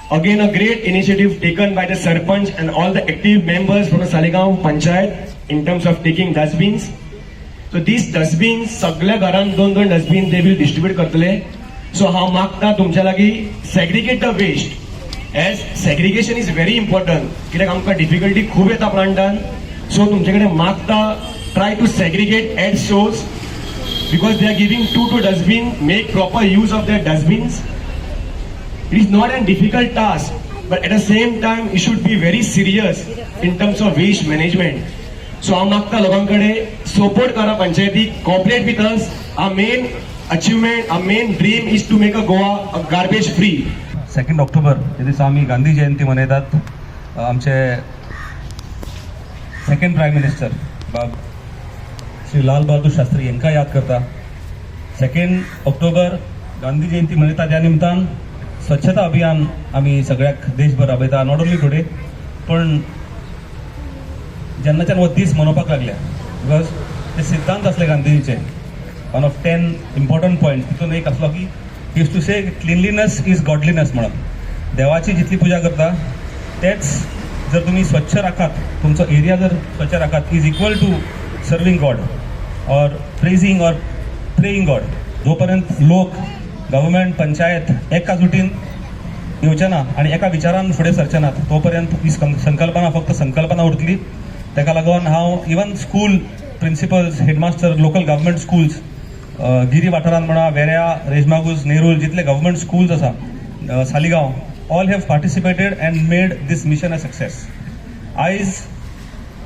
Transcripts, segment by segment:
Again, a great initiative taken by the Sarpanch and all the active members from the Saligao Panchayat in terms of taking dustbins. So these dustbins, सगळ्या घरांत दोन दोन dustbin they will distribute करतले. So हांव मागता तुमच्या लागीं segregate the waste. As segregation is very important. कित्याक आमकां difficulty खूब येता प्लांटान. So तुमचे कडेन मागता try to segregate at source because they are giving two dustbin. Make proper use of their dustbins. It is not a difficult task, but at the same time, it should be very serious in terms of waste management. So, I'm मागता लोकांकडे support करा पंचायती, cooperate with us. Our main achievement, our main dream is to make a Goa a garbage free. 2 October या दिसा आम्ही गांधी जयंती मनयतात. आमचे second prime minister Shri Lal Bahadur Shastri यांका याद करता. 2 ऑक्टोबर गांधी जयंती मनयता त्या निमतान स्वच्छता अभियान आम्ही सगळ्याक देशभर राबयता. नॉट ओन्ली टुडे पण जेन्नाच्यान हो दीस मनोवपाक लागल्या बिकॉज ते सिद्धांत असले गांधीजीचे. वन ऑफ 10 इम्पॉर्टंट पॉयंट्स तितून एक असलो की ही use to say cleanliness is godliness म्हणून. देवाची जितली पुजा करता तेच जर तुम्ही स्वच्छ राखात, तुमचो एरिया जर स्वच्छ राखात is equal to serving God और प्रेजिंग और प्रेइंग गॉड. जोपर्यंत लोक गव्हर्मेंट पंचायत एका जुटीन येवचेना आणि एका विचारान फुडें सरचेनात तोपर्यंत ही संकल्पना फक्त संकल्पना उरतली. ताका लागून हांव even school principals, headmaster, local government schools गिरी वाठारांत म्हणा, वेऱ्या, रेजमागूज, नेरूल जितले गव्हर्मेंट स्कूल्स आसा Saligao all have participated and made this mission a success. आयज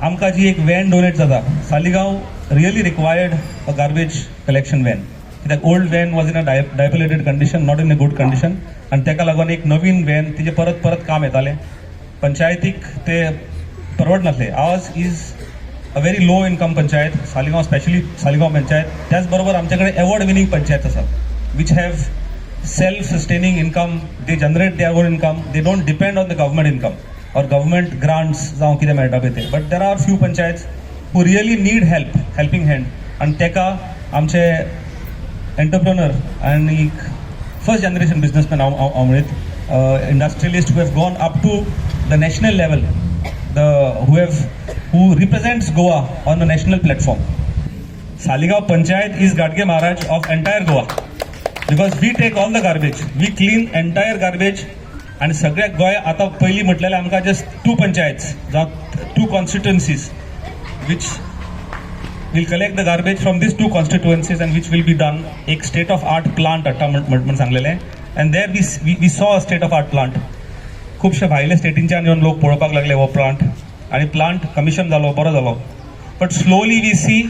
आमकां जी एक वॅन डोनेट जाता, Saligao really required a garbage collection van. कित्याक old van was in a dilapidated condition, not in a good condition आनी ताका लागून एक नवीन वॅन तिचे परत परत काम येतालें. पंचायतीक ते परवडनासले. आवाज is a very low income panchayat Saligao, specially Saligao panchayat. त्याच बरोबर आमच्याकडे अवॉर्ड विनिंग पंचायत आसा which have self sustaining income. They generate their own income. They don't depend on the government income और गव्हर्मेंट ग्रांट्स जावं कितें मेळटा पळय ते. But there are few panchayat who really need helping hand आनी ताका आमचे एंटरप्रेनर आणि फर्स्ट जनरेशन बिजनेसमॅन हांव म्हणीत industrialist who have gone up to the national level, who represents Goa on the national platform. Saligao Panchayat is Gadge Maharaj of entire Goa because we take all the garbage, we clean entire garbage. आणि सगळ्या गोंय आता पयलीं म्हटलेले आमकां just 2 panchayats जावं 2 constituencies which will collect the garbage from these 2 constituencies and which will be done. एक state of art plant हाडटा म्हणून सांगलेलें and there we saw a state of art plant. खुबशे भायले स्टेटींच्यान येवन लोक पळोवपाक लागले हो प्लांट आणि प्लांट कमिशन जालो, बरो जालो. But slowly we see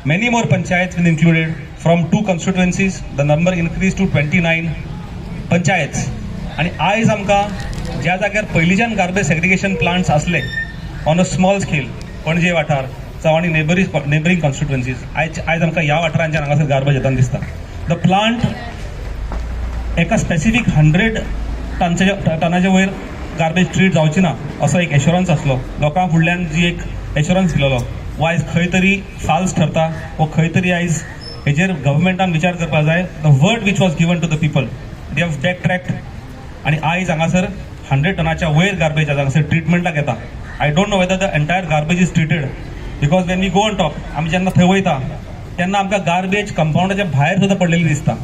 many more panchayat been included from 2 constituencies. The number increase to 29 panchayats. आणि आयज आमकां ज्या जाग्यार पयलींच्यान गार्बेज सेग्रिगेशन प्लांट्स असले ऑन अ स्मॉल स्केल पणजे वाठार जावं आनी नेबरिंग कॉन्स्टिट्युएन्सीज आयज आमकां ह्या वाठारांच्यान हांगासर गार्बेज येताना दिसता. द प्लांट एका स्पेसिफीक 100 टनाच्या वयर गार्बेज ट्रीट जावची ना असो एक एश्युरन्स आसलो. लोकां फुडल्यान जी एक एश्युरन्स दिलेलो वो आयज खंय तरी फाल्स ठरता, वो खंय तरी आयज हेजेर गव्हर्मेंटान विचार करपाक जाय. The word which was given to the people they have back tracked आणि आयज हांगासर 100 टनाच्या वयर गार्बेज हांगासर ट्रिटमेंटाक येता. I don't know whether the entire garbage is treated because when we go on top आमी जेन्ना थंय वयता तेन्ना आमकां गार्बेज कंपाऊंडाच्या भायर सुद्दां पडलेली दिसता.